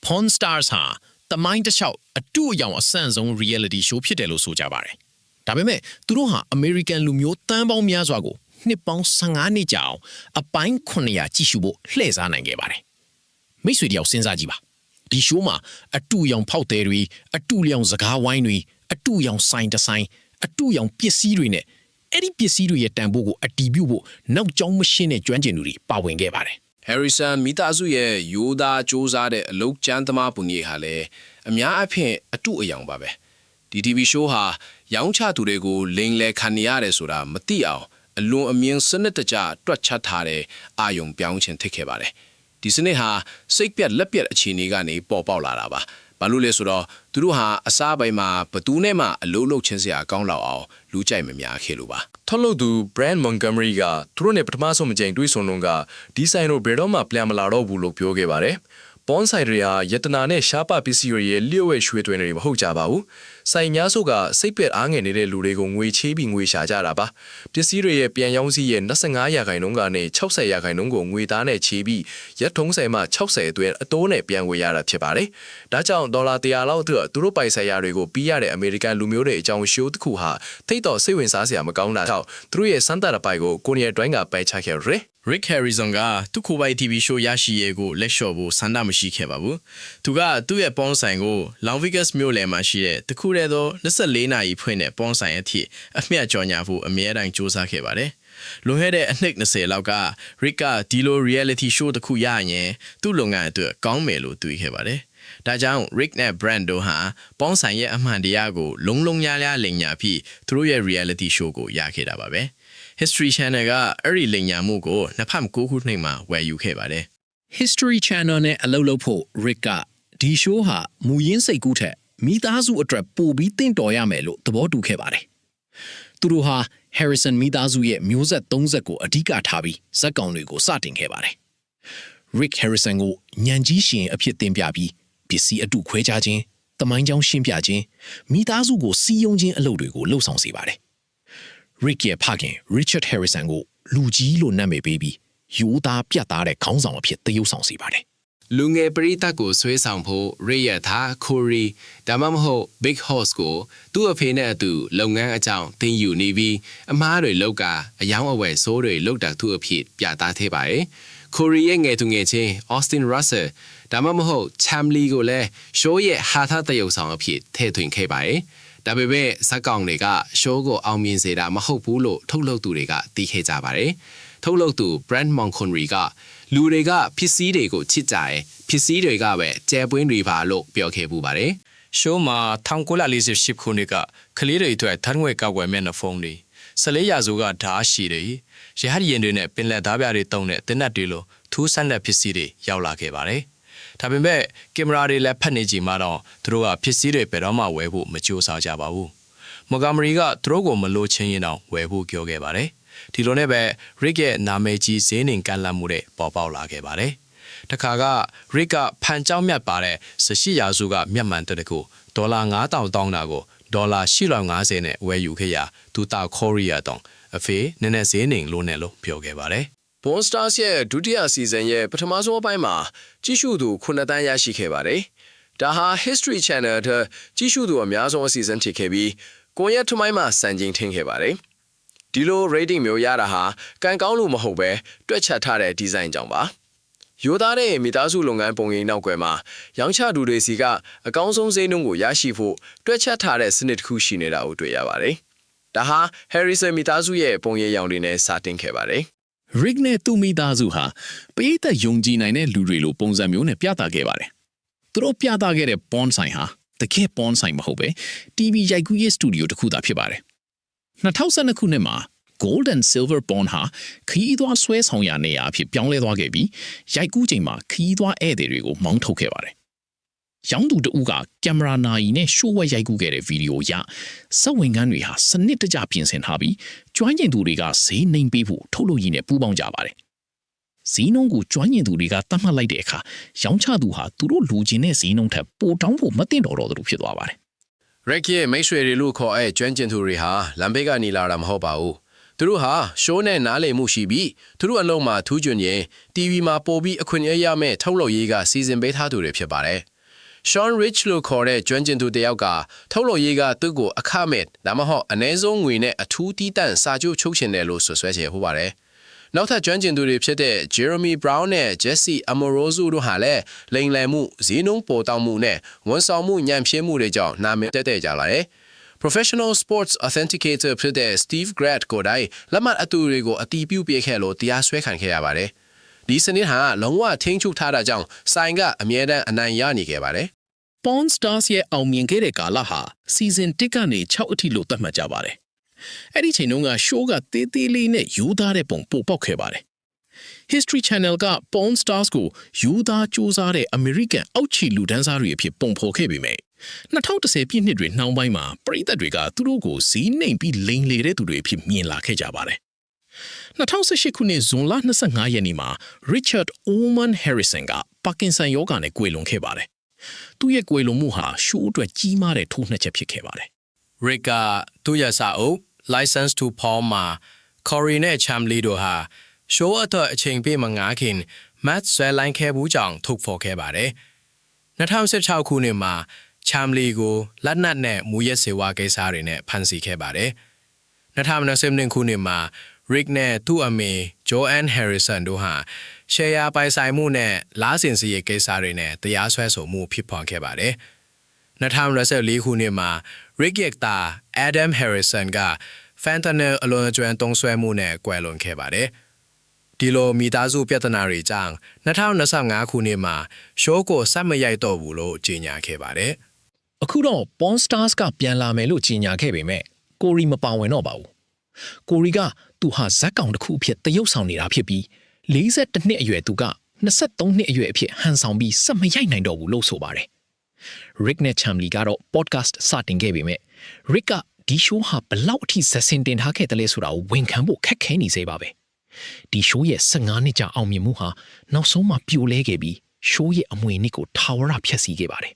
Pawn Stars ဟာတမိုင်းတစ်လျှောက်အတူအယောင်အဆန့်ဆုံး reality show ဖြစ်တယ်လို့ဆိုကြပါတယ်။ဒါပေမဲ့သူတို့ဟာ American လူမျိုးတန်းပေါင်းများစွာကိုနှစ်ပေါင်း15နှစ်ကြာအောင်အပိုင်း900ကြည့်ရှုဖို့လှည့်စားနိုင်ခဲ့ပါတယ်။မိတ်ဆွေတယောက်စဉ်းစားကြည့်ပါ။ဒီ show မှာအတူအယောင်ဖောက်သည်တွေအတူလျောင်စကားဝိုင်းတွေအတူအယောင်ဆိုင်တဆိုင်အတူအယောင်ပစ္စည်းတွေနဲ့အဲ့ဒီပစ္စည်းတွေရဲ့တန်ဖိုးကိုအတီးပြုတ်ဖို့နောက်ကျောင်းမရှင်းတဲ့ကျွမ်းကျင်သူတွေပါဝင်ခဲ့ပါတယ်။ Harrison မိသားစုရဲ့ရိုးသားစ조사တဲ့အလုပ်ကျန်းသမားပုံရိပ်ဟာလည်းအများအဖြစ်အတူအယောင်ပါပဲ။ဒီ TV show ဟာရောင်းချသူတွေကိုလိန်လဲခံရရတယ်ဆိုတာမသိအောင်အလွန်အမြင်စနစ်တကျတွက်ချက်ထားတဲ့အာယုံပြောင်းခြင်းဖြစ်ခဲ့ပါတယ်။ဒီစနစ်ဟာစိတ်ပြက်လက်ပြက်အခြေအနေကနေပေါ်ပေါက်လာတာပါ။ဘာလို့လဲဆိုတော့သူတို့ဟာအစားပိုင်းမှာဘသူနဲ့မှအလုံးလုံးချင်းစရာကောင်းလောက်အောင်လူကြိုက်မများခဲ့လို့ပါထုတ်လုပ်သူ Brand Montgomery ကသူတို့နဲ့ပထမဆုံးမကြိမ်တွေ့ဆုံတော့ကဒီဆိုင်တို့ဘယ်တော့မှပြန်မလာတော့ဘူးလို့ပြောခဲ့ပါတယ်။ Pawnဆိုင်တွေဟာယတနာနဲ့ရှားပပစ္စည်းတွေရဲ့လျှို့ဝှက်ရွှေသွင်းတွေမဟုတ်ကြပါဘူး။ဆိုင်များစုကစိတ်ပက်အားငယ်နေတဲ့လူတွေကိုငွေချေးပြီးငွေရှာကြတာပါ။ပစ္စည်းတွေရဲ့ပြန်ရောင်းစည်းရဲ့25%ကနေ60%ကိုငွေသားနဲ့ချေးပြီးရက်ထုံးဆိုင်မှ60အတွင်းအတိုးနဲ့ပြန်ဝေရတာဖြစ်ပါတယ်။ဒါကြောင့်ဒေါ်လာ100လောက်အတွက်သူတို့ပိုင်ဆိုင်ရာတွေကိုပြီးရတဲ့အမေရိကန်လူမျိုးတွေအကြောင်းရှိုးတစ်ခုဟာထိတ်တော်စိတ်ဝင်စားစရာမကောင်းတာကြောင့်သူတို့ရဲ့စမ်းသပ်တဲ့ပိုင်ကိုကိုနီယာဒွိုင်းကပိုင်ချခဲ့ရယ်Rick Harrison ကသူ့ကိုယ်ပိုင် TV show ရရှိရေးကိုလက်လျှော့ဖို့ဆန္ဒမရှိခဲ့ပါဘူး။သူကသူ့ရဲ့ပေါင်းဆိုင်ကို Las Vegas မြို့လယ်မှာရှိတဲ့တခုတည်းသော24နာရီဖွင့်တဲ့ပေါင်းဆိုင်အထိအမျှကြော်ညာဖို့အမြဲတမ်းစ조사ခဲ့ပါတယ်။လွန်ခဲ့တဲ့အနှစ်20လောက်က Rick ကဒီလို reality show တစ်ခုရရင်သူ့လုပ်ငန်းအတွက်ကောင်းမယ်လို့တွေးခဲ့ပါတယ်။ဒါကြောင့် Rick နဲ့ Brand တို့ဟာပေါင်းဆိုင်ရဲ့အမှန်တရားကိုလုံးလုံးလျားလျားလိမ်ညာပြီးသူတို့ရဲ့ reality show ကိုရခဲ့တာပါပဲ။ History Channel ကအဲ့ဒီလိမ်ညာမှုကို2009ခုနှစ်မှာဝယ်ယူခဲ့ပါတယ် History Channel နဲ့အလုပ်လုပ်ဖို့ Rick ကဒီ show ဟာမူရင်းစိတ်ကူးထက်မိသားစုအတွက်ပိုပြီးတင့်တော်ရမယ်လို့သဘောတူခဲ့ပါတယ်။သူတို့ဟာ Harrison မိသားစုရဲ့မျိုးဆက်30ကိုအဓိကထားပြီးဇက်ကောင်တွေကိုစတင်ခဲ့ပါတယ်။ Rick Harrison ကိုညံကြီးရှင်အဖြစ်တင်ပြပြီးပစ္စည်းအတူခွဲခြားခြင်းတမိုင်းကြောင်းရှင်းပြခြင်းမိသားစုကိုစီးယုံခြင်းအလုပ်တွေကိုလှုပ်ဆောင်စေပါတယ်။ Rick ရဲ့ဖခင် Richard Harrison ကိုလူကြီးလို့နာမည်ပေးပြီးရိုးသားပြတ်သားတဲ့ခေါင်းဆောင်အဖြစ်သရုပ်ဆောင်စေပါတယ်။လူငယ်ပရိသတ်ကိုဆွဲဆောင်ဖို့ Rick ရဲ့သား Corey ဒါမှမဟုတ် Big Horse ကိုသူ့အဖေနဲ့အတူလုပ်ငန်းအကြောင်းသင်ယူနေပြီးအမားတွေလောက်ကအယောင်းအဝယ်စိုးတွေလောက်တာသူ့အဖြစ်ပြသသေးပါတယ်။ Corey ရဲ့ငယ်သူငယ်ချင်း Austin Russell ဒါမှမဟုတ် Chamley ကိုလည်း show ရဲ့ဟာသသရုပ်ဆောင်အဖြစ်ထည့်သွင်းခဲ့ပါတယ်။ဒါပေမဲ့ဇက်ကောင်တွေက show ကိုအောင်မြင်စေတာမဟုတ်ဘူးလို့ထုတ်လုပ်သူတွေကသိခဲ့ကြပါတယ်။ထုတ်လုပ်သူ Brand Montgomery ကလူတွေကဖြစ်စည်းတွေကိုချစ်ကြတယ်ဖြစ်စည်းတွေကပဲကျဲပွင်းတွေပါလို့ပြောခဲ့ပူပါတယ်။ show မှာ1948ခုနှစ်ကကလေးတွေအတွက်ဓာတ်ငွေကောက်ွယ်မျက်နှာဖုံးတွေ14ရာစုကဓာတ်ရှိတွေရဟတ်ရင်တွေနဲ့ပင်လက်သားပြတွေတုံးတဲ့တင်နတ်တွေလိုထူးဆန်းတဲ့ဖြစ်စည်းတွေရောက်လာခဲ့ပါတယ်။ဒါပေမဲ့ကင်မရာတွေလည်းဖတ်နေကြမှာတော့သူတို့ကဖြစ်စည်းတွေဘယ်တော့မှဝယ်ဖို့မကြိုးစားကြပါဘူး။ Montgomery ကသူတို့ကိုမလို့ချင်းရင်တော့ဝယ်ဖို့ပြောခဲ့ပါတယ်။ဒီလိုနဲ့ပဲ Rick ရဲ့နာမည်ကြီးဈေးနှင်ကန့်လန့်မှုတွေပေါ်ပေါက်လာခဲ့ပါတယ်။တခါက Rick ကဖန်ကြောင်းမြတ်ပါတဲ့18ရာစုကမြတ်မှန်တဲ့ကိုဒေါ်လာ9000တောင်းတာကိုဒေါ်လာ850နဲ့ဝယ်ယူခဲ့ရာသူတာ Korea တောင်းအဖေနည်းနည်းဈေးနှင်လို့နဲ့လို့ပြောခဲ့ပါတယ်။ Pawn Stars ရဲ့ဒုတိယစီဇန်ရဲ့ပထမဆုံးအပိုင်းမှာကြည့်ရှုသူ9တန်းရရှိခဲ့ပါတယ်။ဒါဟာ History Channel ထက်ကြည့်ရှုသူအများဆုံးအစီအစဉ်ဖြစ်ခဲ့ပြီးကိုရက်ထမိုင်းမှာစံချိန်ထင်းခဲ့ပါတယ်။ဒီလို rating မျိုးရတာဟာကံကောင်းလို့မဟုတ်ပဲတွက်ချက်ထားတဲ့ဒီဇိုင်းကြောင့်ပါ။ရိုးသားတဲ့မိသားစုလုပ်ငန်းပုံရိပ်နောက်ွယ်မှာရောင်းချသူတွေစီကအကောင်းဆုံးဈေးနှုန်းကိုရရှိဖို့တွက်ချက်ထားတဲ့စနစ်တစ်ခုရှိနေတာကိုတွေ့ရပါတယ်။ဒါဟာ Harrison မိသားစုရဲ့ပုံရိပ်ရောင်တွေနဲ့စတင်ခဲ့ပါတယ်။ Rick နဲ့သူ့မိသားစုဟာပရိသတ်ယုံကြည်နိုင်တဲ့လူတွေလိုပုံစံမျိုးနဲ့ပြသခဲ့ပါတယ်။သူတို့ပြသခဲ့တဲ့ Pawn ဆိုင်ဟာတကယ် Pawn ဆိုင်မဟုတ်ပဲ TV ရိုက်ကူးရေးစတူဒီယိုတစ်ခုသာဖြစ်ပါတယ်။2012ခုနှစ်မှာ Gold and Silver Pawn ဟာခရီးသွားဆွဲဆောင်ရာနေရာအဖြစ်ပြောင်းလဲသွားခဲ့ပြီးရိုက်ကူးချိန်မှာခရီးသွားဧည့်သည်တွေကိုမောင်းထုတ်ခဲ့ပါတယ်။ရောင်းသူတဦးကကင်မရာနာရီနဲ့ရှိုးဝဲရိုက်ကူးခဲ့တဲ့ဗီဒီယိုအရစက်ဝင်ခန်းတွေဟာစနစ်တကျပြင်ဆင်ထားပြီးကျွမ်းကျင်သူတွေကဈေးနှိမ်ပေးဖို့ထုတ်လုပ်ရင်းနဲ့ပူးပေါင်းကြပါတယ်။ဈေးနှုန်းကိုကျွမ်းကျင်သူတွေကသတ်မှတ်လိုက်တဲ့အခါရောင်းချသူဟာသူတို့လူချင်းတဲ့ဈေးနှုန်းထက်ပိုတောင်းဖို့မတင်တော်သူဖြစ်သွားပါတယ်။ Rick ရဲ့မိတ်ဆွေတွေလို့ခေါ်ကျွမ်းကျင်သူတွေဟာလမ်းဘေးကနေလာတာမဟုတ်ပါဘူး။သူတို့ဟာ show နဲ့နားလည်မှုရှိပြီးသူတို့အလုံးမှာထူးချွန်ရင် TV မှာပို့ပြီးအခွင့်အရေးရမယ့်ထုတ်လုပ်ရေးကစီစဉ်ပေးထားသူတွေဖြစ်ပါတယ် Sean Rich လို့ခေါ်တဲ့ကျွမ်းကျင်သူတစ်ယောက်ကထုတ်လို့ရေးကသူ့ကိုအခမဲ့ဒါမှမဟုတ်အနည်းဆုံးငွေနဲ့အထူးတီးတန့်စာချုပ်ချုပ်ချင်တယ်လို့ဆွဆွဲချေဟုတ်ပါတယ်နောက်ထပ်ကျွမ်းကျင်သူတွေဖြစ်တဲ့ Jeremy Brown နဲ့ Jesse Amoroso တို့ဟာလည်းလိမ်လည်မှုဈေးနှုန်းပေါ်တောင်မှုနဲ့ဝန်ဆောင်မှုညံ့ဖျင်းမှုတွေကြောင့်နာမည်တက်ကြလာတယ် Professional Sports Authenticator ဖြစ်တဲ့ Steve Grad ကိုယ်တိုင်လက်မှတ်အတူတွေကိုအတီးပြုတ်ပြခဲ့လို့တရားစွဲခံခဲ့ရပါတယ်ဒီစနစ်ဟာလုံးဝထိန်းချုပ်ထားတာကြောင့်ဆိုင်ကအမြဲတမ်းအနိုင်ရနေခဲ့ပါတယ် Pawn Stars ရဲ့အောင်မြင်ခဲ့တဲ့ကာလဟာ season 1ကနေ6အထိလို့သတ်မှတ်ကြပါတယ်။အဲ့ဒီချိန်တုန်းက show ကတေးသေးလေးနဲ့ယူသားတဲ့ပုံပိုပေါက်ခဲ့ပါတယ်။ History Channel က Pawn Stars ကိုယူသားစူးစမ်းတဲ့ American အောက်ခြေလူဒန်းစားတွေအဖြစ်ပုံဖော်ခဲ့ပေမဲ့2010ပြည့်နှစ်တွေနှောင်းပိုင်းမှာပရိသတ်တွေကသူတို့ကိုဈေးနှိမ်ပြီးလိမ်လေတဲ့သူတွေအဖြစ်မြင်လာခဲ့ကြပါတယ်။2018ခုနှစ်ဇွန်လ25ရက်နေ့မှာ Richard Ullman Harrison က Parkinson ရောဂါနဲ့ကွယ်လွန်ခဲ့ပါတယ်။သူ့ရဲ့ကွယ်လွန်မှုဟာရှိုးအတွက်ကြီးမားတဲ့ထိုးနှက်ချက်ဖြစ်ခဲ့ပါတယ်။ Rick ကသူ့ရဲ့စာအုပ် License to Pawn မှာ Corey နဲ့ Chamley တို့ဟာ show အတွက်အချိန်ပေးမငားခင် match ဆွဲလိုင်းခဲ့ဘူးကြောင့်ထုတ်ဖော်ခဲ့ပါတယ်။2016ခုနှစ်မှာ Chamley ကိုလက်နက်နဲ့မူရက်စေဝါကိစ္စတွေနဲ့ဖမ်းဆီးခဲ့ပါတယ်။2020ခုနှစ်မှာ Rick နဲ့သူ့အမေ Joanne Harrison တို့ဟာ share ပိုင်ဆိုင်မှုနဲ့လားစင်စီရဲ့ကိစ္စတွေနဲ့တရားစွဲဆိုမှုဖြစ်ပေါ်ခဲ့ပါတယ်။2024ခုနှစ်မှာ Rick ရဲ့သား Adam Harrison က fentanyl အလွန်အကျွံသုံးစွဲမှုနဲ့ကွယ်လွန်ခဲ့ပါတယ်။ဒီလိုမိသားစုပြဿနာတွေကြောင့်2025ခုနှစ်မှာ show ကိုဆက်မရိုက်တော့ဘူးလို့ကြေညာခဲ့ပါတယ်။ အခုတော့ Pawn Stars ကပြန်လာမယ်လို့ကြေညာခဲ့ပေမဲ့ကိုရီမပါဝင်တော့ပါဘူး။ကိုရီကသူဟာဇက်ကောင်တစ်ခုအဖြစ်တရုပ်ဆောင်နေတာဖြစ်ပြီး42နှစ်အရွယ်သူက23နှစ်အရွယ်အဖြစ်ဟန်ဆောင်ပြီးဆက်မရိုက်နိုင်တော့ဘူးလို့ဆိုပါတယ်။ Rick နဲ့ Chamley ကတော့ podcast စတင်ခဲ့ပေမဲ့ Rick ကဒီ show ဟာဘလောက်အထိဇက်စင်တင်ထားခဲ့တယ်လဲဆိုတာကိုဝန်ခံဖို့ခက်ခဲနေစေပါပဲ။ဒီ show ရဲ့15နှစ်ကြာအောင်မြင်မှုဟာနောက်ဆုံးမှပြိုလဲခဲ့ပြီး show ရဲ့အမွေအနှစ်ကိုထာဝရဖျက်ဆီးခဲ့ပါတယ်